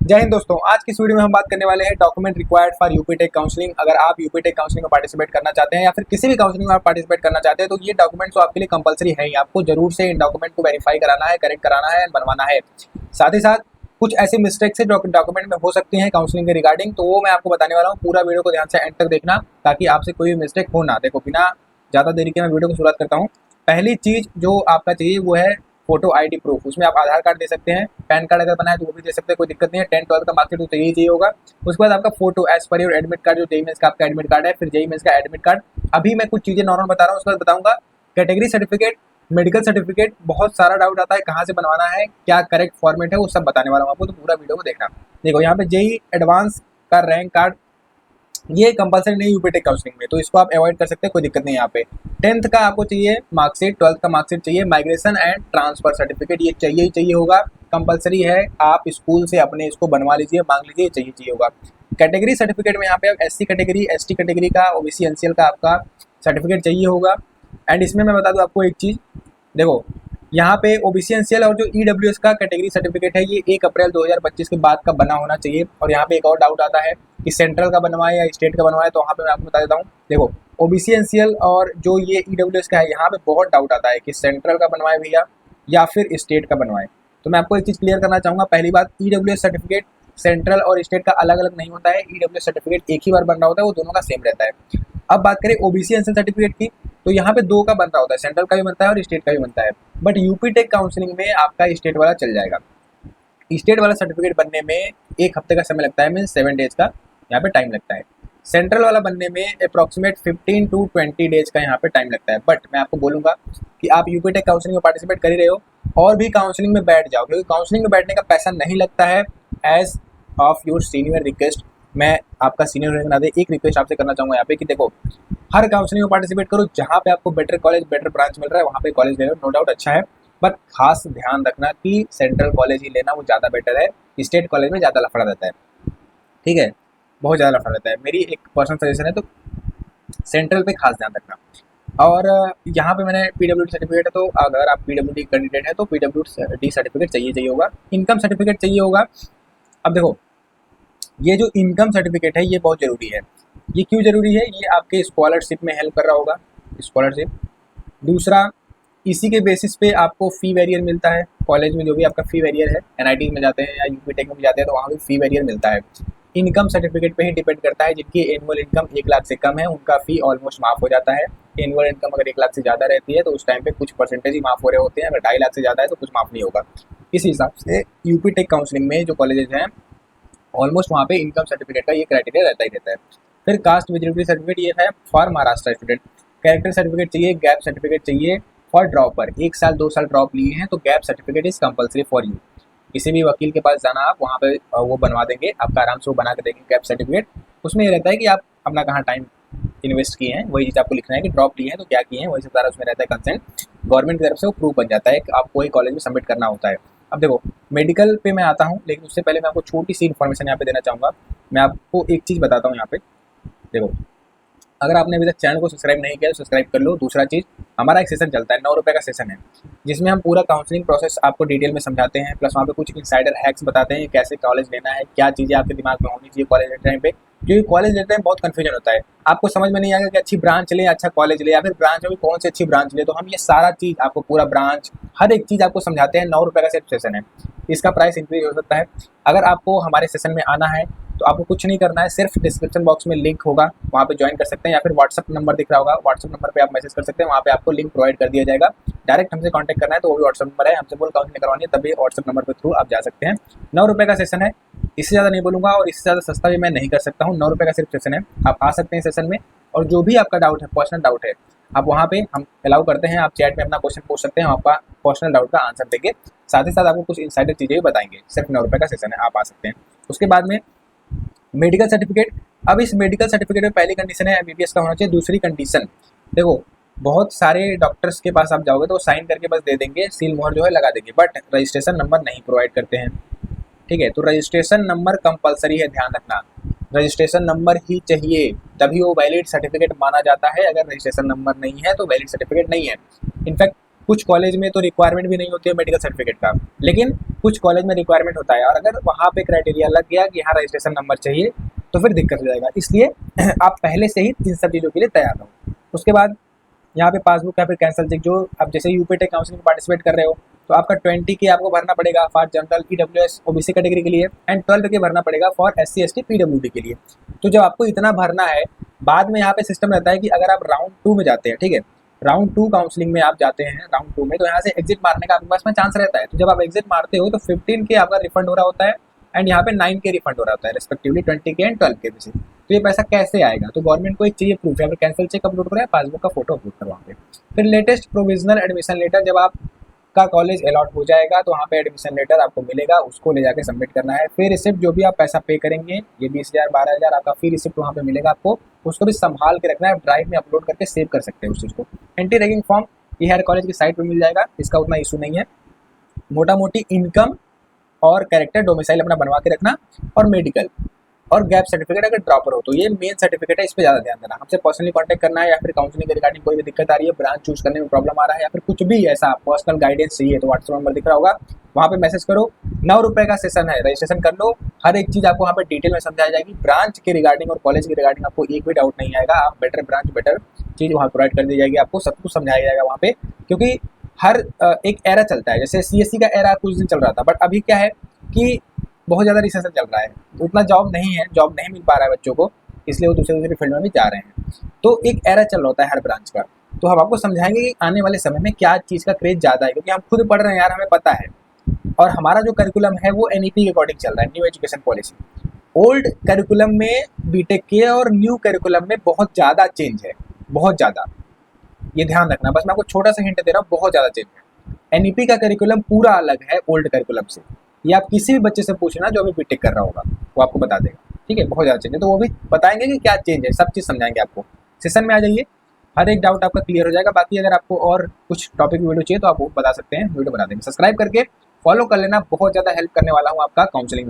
जय हिंद दोस्तों। आज की इस वीडियो में हम बात करने वाले हैं document required for UP tech counselling. अगर आप यूपी टेक काउंसलिंग में पार्टिसिपेट करना चाहते हैं या फिर किसी भी काउंसलिंग में आप पार्टिसिपेट करना चाहते हैं तो ये डॉक्यूमेंट तो आपके लिए कंपलसरी है ही। आपको जरूर से इन डॉक्यूमेंट को वेरीफाई कराना है, करेक्ट कराना है, बनवाना है। साथ ही साथ कुछ ऐसे मिस्टेक्स है जो डॉक्यूमेंट में हो सकती हैं काउंसलिंग के रिगार्डिंग, तो वो मैं आपको बताने वाला हूँ। पूरा वीडियो को ध्यान से एंड तक देखना ताकि आपसे कोई भी मिस्टेक हो ना। देखो, बिना ज़्यादा देरी के मैं वीडियो को शुरुआत करता हूँ। पहली चीज़ जो आपका चाहिए वो है फोटो आईडी प्रूफ। उसमें आप आधार कार्ड दे सकते हैं, पैन कार्ड अगर बना है तो वो भी दे सकते हैं, कोई दिक्कत नहीं है। 10-12 का मार्कशीट तो चाहिए होगा। उसके बाद आपका photo as per your admit card, जो जेईई मेंस का आपका एडमिट कार्ड है, फिर जेईई मेंस का एडमिट कार्ड। अभी मैं कुछ चीज़ें नॉर्मल बता रहा हूँ, उसके बाद बताऊंगा कैटेगरी सर्टिफिकेट, मेडिकल सर्टिफिकेट। बहुत सारा डाउट आता है कहाँ से बनवाना है, क्या करेक्ट फॉर्मेट है, वो सब बताने वाला हूँ आपको, तो पूरा वीडियो को देखना। देखो, यहाँ पे जेईई एडवांस का रैंक कार्ड ये कंपलसरी नहीं यूपी टेक काउंसलिंग में, तो इसको आप अवॉइड कर सकते हैं, कोई दिक्कत नहीं है। यहाँ पे 10th का आपको चाहिए मार्कशीट, 12th का मार्कशीट चाहिए, माइग्रेशन एंड ट्रांसफर सर्टिफिकेट ये चाहिए ही चाहिए होगा, कंपलसरी है। आप स्कूल से अपने इसको बनवा लीजिए, मांग लीजिए, चाहिए होगा। कैटेगरी सर्टिफिकेट में यहाँ पे आप एससी कैटेगरी, एसटी कैटेगरी का, ओबीसी एनसीएल का आपका सर्टिफिकेट चाहिए होगा। एंड इसमें मैं बता दूँ आपको एक चीज़, देखो यहाँ पे ओबीसी एनसीएल और जो ईडब्ल्यूएस का कैटेगरी सर्टिफिकेट है ये 1 अप्रैल 2025 के बाद का बना होना चाहिए। और यहाँ पे एक और डाउट आता है कि सेंट्रल का बनवाए या स्टेट का बनवाए, तो वहाँ पे मैं आपको बता देता हूँ। देखो, ओबीसी एनसीएल और जो ये ईडब्ल्यूएस का है, यहाँ पे बहुत डाउट आता है कि सेंट्रल का बनवाए भैया या फिर स्टेट का बनवाए। तो मैं आपको एक चीज़ क्लियर करना चाहूँगा। पहली बात, ईडब्ल्यूएस सर्टिफिकेट सेंट्रल और स्टेट का अलग अलग नहीं होता है। ईडब्ल्यूएस सर्टिफिकेट एक ही बार बन रहा होता है, वो दोनों का सेम रहता है। अब बात करें ओबीसी एनसीएल सर्टिफिकेट की, तो यहाँ पे 2 का बन रहा होता है, सेंट्रल का भी बनता है और स्टेट का भी बनता है। बट यूपी टेक काउंसलिंग में आपका स्टेट वाला चल जाएगा। स्टेट वाला सर्टिफिकेट बनने में 1 हफ्ते का समय लगता है, मीन 7 डेज का यहाँ पे टाइम लगता है। सेंट्रल वाला बनने में अप्रॉक्सीमेट 15 to 20 डेज का यहाँ पे टाइम लगता है। बट मैं आपको बोलूँगा कि आप यूपी टेक काउंसलिंग में पार्टिसिपेट कर ही रहे हो और भी काउंसलिंग में बैठ जाओ, क्योंकि काउंसलिंग में बैठने का पैसा नहीं लगता है। As of your senior request, मैं आपका सीनियर होने के नाते एक रिक्वेस्ट आपसे करना चाहूँगा यहाँ पे कि देखो, हर काउंसलिंग में पार्टिसिपेट करो, जहाँ पे आपको बेटर कॉलेज, बेटर ब्रांच मिल रहा है वहाँ पे कॉलेज ले लो, नो डाउट अच्छा है। बट खास ध्यान रखना कि सेंट्रल कॉलेज ही लेना, वो ज़्यादा बेटर है। स्टेट कॉलेज में ज़्यादा लफड़ा रहता है, ठीक है, बहुत ज़्यादा लफड़ा रहता है। मेरी एक पर्सनल सजेशन है, तो सेंट्रल पे खास ध्यान रखना। और यहाँ पे मैंने पीडब्ल्यूडी सर्टिफिकेट है, तो अगर आप पीडब्ल्यूडी कैंडिडेट है तो पीडब्ल्यूडी सर्टिफिकेट चाहिए होगा, इनकम सर्टिफिकेट चाहिए होगा। अब देखो, ये जो इनकम सर्टिफिकेट है ये बहुत ज़रूरी है। ये क्यों ज़रूरी है? ये आपके स्कॉलरशिप में हेल्प कर रहा होगा, स्कॉलरशिप। दूसरा, इसी के बेसिस पे आपको फ़ी वेरियर मिलता है। कॉलेज में जो भी आपका फ़ी वेरियर है, एनआईटी में जाते हैं या यूपी टेक में भी जाते हैं तो वहाँ भी फ़ी वेरियर मिलता है। इनकम सर्टिफिकेट पे ही डिपेंड करता है। जिनकी एनुअल इनकम 1 लाख से कम है उनका फ़ी ऑलमोस्ट माफ़ हो जाता है। एनुअल इनकम अगर 1 लाख से ज़्यादा रहती है तो उस टाइम पे कुछ परसेंटेज ही माफ़ हो रहे होते हैं। अगर 2.5 लाख से ज़्यादा है तो कुछ माफ़ नहीं होगा। इस हिसाब से यूपी टेक काउंसलिंग में जो कॉलेजेस हैं ऑलमोस्ट वहाँ पे इनकम सर्टिफिकेट का ये क्राइटेरिया रहता ही रहता है। फिर कास्ट विजिबिलिटी सर्टिफिकेट ये है for Maharashtra student. Character certificate चाहिए, गैप सर्टिफिकेट चाहिए फॉर ड्रॉपर। 1 साल 2 साल ड्रॉप लिए हैं तो gap certificate is compulsory for you. किसी भी वकील के पास जाना, आप वहाँ पे वो बनवा देंगे, आपका आराम से वो बना के देंगे गैप सर्टिफिकेट। उसमें ये रहता है कि आप अपना कहाँ टाइम इन्वेस्ट किए हैं, वही चीज़ आपको लिखना है कि ड्रॉप लिए हैं तो क्या किए हैं, वही सब सारा उसमें रहता है। कंसेंट गवर्नमेंट की तरफ से वो प्रूफ बन जाता है कि आपको एक कॉलेज में सबमिट करना होता है। अब देखो, मेडिकल पे मैं आता हूँ, लेकिन उससे पहले मैं आपको छोटी सी इन्फॉर्मेशन यहाँ पे देना चाहूँगा। मैं आपको एक चीज़ बताता हूँ यहाँ पे। देखो, अगर आपने अभी तक चैनल को सब्सक्राइब नहीं किया तो सब्सक्राइब कर लो। दूसरा चीज़, हमारा एक सेशन चलता है, 9 रुपये का सेशन है, जिसमें हम पूरा काउंसलिंग प्रोसेस आपको डिटेल में समझाते हैं। प्लस वहाँ पे कुछ इनसाइडर हैक्स बताते हैं, कैसे कॉलेज लेना है, क्या चीज़ें आपके दिमाग में होनी चाहिए कॉलेज लेते टाइम पे। क्योंकि कॉलेज लेते टाइम बहुत कन्फ्यूजन होता है, आपको समझ में नहीं आएगा कि अच्छी ब्रांच ले, अच्छा कॉलेज ले, या फिर ब्रांच में भी कौन सी अच्छी ब्रांच ले। तो हम ये सारा चीज़ आपको, पूरा ब्रांच, हर एक चीज़ आपको समझाते हैं। 9 रुपये का सिर्फ सेशन है, इसका प्राइस इंक्रीज हो सकता है। अगर आपको हमारे सेशन में आना है तो आपको कुछ नहीं करना है, सिर्फ डिस्क्रिप्शन बॉक्स में लिंक होगा, वहाँ पे ज्वाइन कर सकते हैं, या फिर व्हाट्सअप नंबर दिख रहा होगा, व्हाट्सअप नंबर पे आप मैसेज कर सकते हैं, वहाँ पे आपको लिंक प्रोवाइड कर दिया जाएगा। डायरेक्ट हमसे कांटेक्ट करना है तो वो भी व्हाट्सअप नंबर है, हमसे बोल काउंसलिंग करवानी है तभी व्हाट्सअप नंबर के थ्रू आप जा सकते हैं। 9 रुपये का सेशन है, इससे ज़्यादा नहीं बोलूँगा और इससे ज़्यादा सस्ता भी मैं नहीं कर सकता हूँ। 9 रुपये का सिर्फ सेशन है, आप आ सकते हैं सेशन में। और जो भी आपका डाउट है, पर्सनल डाउट है, आप वहाँ पे हम अलाउ करते हैं, आप चैट में अपना क्वेश्चन पूछ सकते हैं, हम आपका पर्सनल डाउट का आंसर देंगे। साथ ही साथ आपको कुछ इनसाइडर चीज़ें भी बताएंगे। सिर्फ 9 रुपये का सेशन है, आप आ सकते हैं। उसके बाद में मेडिकल सर्टिफिकेट। अब इस मेडिकल सर्टिफिकेट में पहली कंडीशन है एमबीबीएस का होना चाहिए। दूसरी कंडीशन, देखो, बहुत सारे डॉक्टर्स के पास आप जाओगे तो साइन करके बस दे देंगे, सील मोहर जो है लगा देंगे, बट रजिस्ट्रेशन नंबर नहीं प्रोवाइड करते हैं, ठीक है। तो रजिस्ट्रेशन नंबर कंपलसरी है, ध्यान रखना, रजिस्ट्रेशन नंबर ही चाहिए, तभी वो वैलिड सर्टिफिकेट माना जाता है। अगर रजिस्ट्रेशन नंबर नहीं है तो वैलिड सर्टिफिकेट नहीं है। इनफैक्ट कुछ कॉलेज में तो रिक्वायरमेंट भी नहीं होती है मेडिकल सर्टिफिकेट का, लेकिन कुछ कॉलेज में रिक्वायरमेंट होता है, और अगर वहाँ पे क्राइटेरिया लग गया कि यहाँ रजिस्ट्रेशन नंबर चाहिए तो फिर दिक्कत हो जाएगा। इसलिए आप पहले से ही इन सब चीज़ों के लिए तैयार रहो। उसके बाद यहाँ पे पासबुक या फिर कैंसल चेक, जो आप जैसे यूपीटेक काउंसलिंग में पार्टिसिपेट कर रहे हो तो आपका 20K आपको भरना पड़ेगा for general EWS OBC category के लिए, एंड 12K भरना पड़ेगा फॉर SC ST PWD के लिए। तो जब आपको इतना भरना है, बाद में यहाँ पे सिस्टम रहता है कि अगर आप राउंड 2 में जाते हैं, ठीक है, राउंड 2 काउंसलिंग में आप जाते हैं राउंड 2 में, तो यहाँ से एग्जिट मारने का आपके पास में चांस रहता है। तो जब आप एग्जिट मारते हो तो 15K आपका रिफंड हो रहा होता है, एंड यहाँ पे 9K रिफंड हो रहा होता है रिस्पेक्टिवली 20K एंड 12K में से। तो ये पैसा कैसे आएगा, तो गवर्नमेंट को एक चाहिए प्रूफ, या फिर कैंसिल चेक अपलोड करो या पासबुक का फोटो अपलोड करो वहाँ पे। फिर लेटेस्ट प्रोविजनल एडमिशन लेटर, जब आपका कॉलेज अलॉट हो जाएगा तो वहाँ पे एडमिशन लेटर आपको मिलेगा, उसको ले जाके सबमिट करना है। फिर रिसिप्ट जो भी आप पैसा पे करेंगे, ये 20,000 12,000 आपका फी रिसिप्ट वहाँ पे मिलेगा आपको, उसको भी संभाल के रखना है, ड्राइव में अपलोड करके सेव कर सकते हैं उस चीज़ को। एंटी रैगिंग फॉर्म ये हर कॉलेज की साइट पर मिल जाएगा, इसका उतना इशू नहीं है। मोटा मोटी इनकम और कैरेक्टर डोमिसाइल अपना बनवा के रखना, और मेडिकल और गैप सर्टिफिकेट अगर ड्रॉपर हो तो ये मेन सर्टिफिकेट है, इस पर ज़्यादा ध्यान देना। हमसे पर्सनली कांटेक्ट करना है, या फिर काउंसलिंग के रिगार्डिंग कोई भी दिक्कत आ रही है, ब्रांच चूज करने में प्रॉब्लम आ रहा है, या फिर कुछ भी ऐसा पर्सनल गाइडेंस चाहिए तो व्हाट्सएप नंबर दिख रहा होगा, वहाँ पे मैसेज करो। 9 रुपये का सेशन है, रजिस्ट्रेशन कर लो, हर एक चीज़ आपको वहाँ पे डिटेल में समझाई जाएगी। ब्रांच के रिगार्डिंग और कॉलेज के रिगार्डिंग आपको एक भी डाउट नहीं आएगा, आप बेटर ब्रांच बेटर चीज़ वहाँ प्रोवाइड कर दी जाएगी, आपको सब कुछ समझाया जाएगा वहाँ पे। क्योंकि हर एक एरा चलता है, जैसे CSC का एरा कुछ दिन चल रहा था, बट अभी क्या है कि बहुत ज़्यादा रिसेशन चल रहा है, उतना जॉब नहीं है, जॉब नहीं मिल पा रहा है बच्चों को, इसलिए वो दूसरे फील्ड में भी जा रहे हैं। तो एक एरा चल रहा होता है हर ब्रांच का, तो हम आपको समझाएंगे कि आने वाले समय में क्या चीज़ का क्रेज ज़्यादा है, क्योंकि हम खुद पढ़ रहे हैं यार, हमें पता है। और हमारा जो करिकुलम है वो NEP के अकॉर्डिंग चल रहा है, new education policy. Old curriculum में बीटेक के और न्यू करिकुलम में बहुत ज़्यादा चेंज है, बहुत ज़्यादा, ये ध्यान रखना। बस मैं आपको छोटा सा हिंट दे रहा हूँ, बहुत ज़्यादा चेंज है। NEP का करिकुलम पूरा अलग है ओल्ड करिकुलम से, ये आप किसी भी बच्चे से पूछना जो अभी बीटेक कर रहा होगा, वो आपको बता देगा, ठीक है। बहुत ज़्यादा चेंज है, तो वो भी बताएंगे कि क्या चेंज है, सब चीज़ समझाएंगे आपको। सेशन में आ जाइए, हर एक डाउट आपका क्लियर हो जाएगा। बाकी अगर आपको और कुछ टॉपिक वीडियो चाहिए तो आप वो बता सकते हैं, वीडियो बना देंगे। सब्सक्राइब करके फॉलो कर लेना, बहुत ज़्यादा हेल्प करने वाला हूँ आपका काउंसलिंग में।